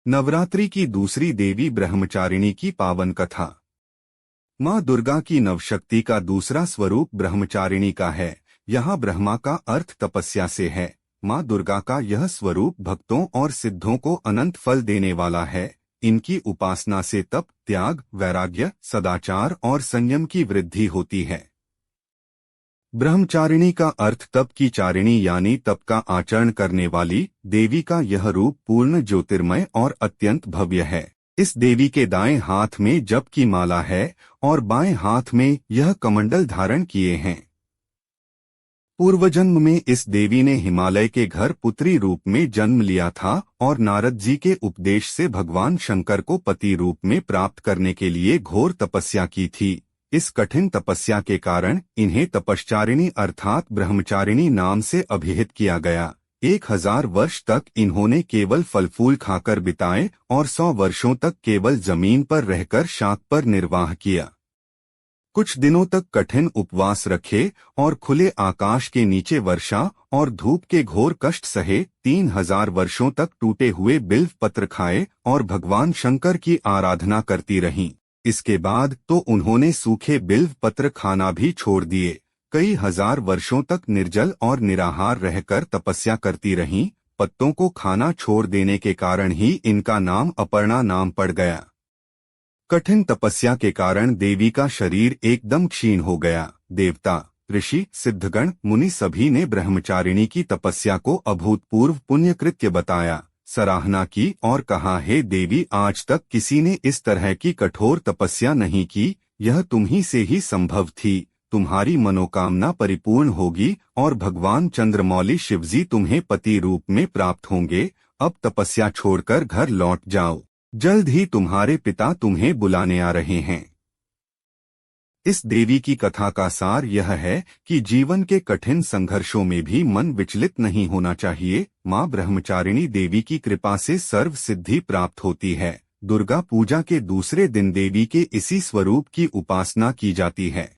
नवरात्रि की दूसरी देवी ब्रह्मचारिणी की पावन कथा। माँ दुर्गा की नवशक्ति का दूसरा स्वरूप ब्रह्मचारिणी का है। यहाँ ब्रह्मा का अर्थ तपस्या से है। माँ दुर्गा का यह स्वरूप भक्तों और सिद्धों को अनंत फल देने वाला है। इनकी उपासना से तप, त्याग, वैराग्य, सदाचार और संयम की वृद्धि होती है। ब्रह्मचारिणी का अर्थ तप की चारिणी यानी तप का आचरण करने वाली देवी का यह रूप पूर्ण ज्योतिर्मय और अत्यंत भव्य है। इस देवी के दाएं हाथ में जप की माला है और बाएं हाथ में यह कमंडल धारण किए हैं। पूर्वजन्म में इस देवी ने हिमालय के घर पुत्री रूप में जन्म लिया था और नारद जी के उपदेश से भगवान शंकर को पति रूप में प्राप्त करने के लिए घोर तपस्या की थी। इस कठिन तपस्या के कारण इन्हें तपश्चारिणी अर्थात ब्रह्मचारिणी नाम से अभिहित किया गया। 1000 वर्ष तक इन्होंने केवल फल फूल खाकर बिताए और 100 वर्षों तक केवल जमीन पर रहकर शाक पर निर्वाह किया। कुछ दिनों तक कठिन उपवास रखे और खुले आकाश के नीचे वर्षा और धूप के घोर कष्ट सहे। 3000 वर्षों तक टूटे हुए बिल्व पत्र खाए और भगवान शंकर की आराधना करती रहीं। इसके बाद तो उन्होंने सूखे बिल्व पत्र खाना भी छोड़ दिए। कई हजार वर्षों तक निर्जल और निराहार रहकर तपस्या करती रहीं। पत्तों को खाना छोड़ देने के कारण ही इनका नाम अपर्णा नाम पड़ गया। कठिन तपस्या के कारण देवी का शरीर एकदम क्षीण हो गया। देवता, ऋषि, सिद्धगण, मुनि सभी ने ब्रह्मचारिणी की तपस्या को अभूतपूर्व पुण्यकृत्य बताया, सराहना की और कहा, हे देवी, आज तक किसी ने इस तरह की कठोर तपस्या नहीं की। यह तुम्ही से ही संभव थी। तुम्हारी मनोकामना परिपूर्ण होगी और भगवान चंद्रमौली शिवजी तुम्हें पति रूप में प्राप्त होंगे। अब तपस्या छोड़कर घर लौट जाओ। जल्द ही तुम्हारे पिता तुम्हें बुलाने आ रहे हैं। इस देवी की कथा का सार यह है कि जीवन के कठिन संघर्षों में भी मन विचलित नहीं होना चाहिए। माँ ब्रह्मचारिणी देवी की कृपा से सर्व सिद्धि प्राप्त होती है। दुर्गा पूजा के दूसरे दिन देवी के इसी स्वरूप की उपासना की जाती है।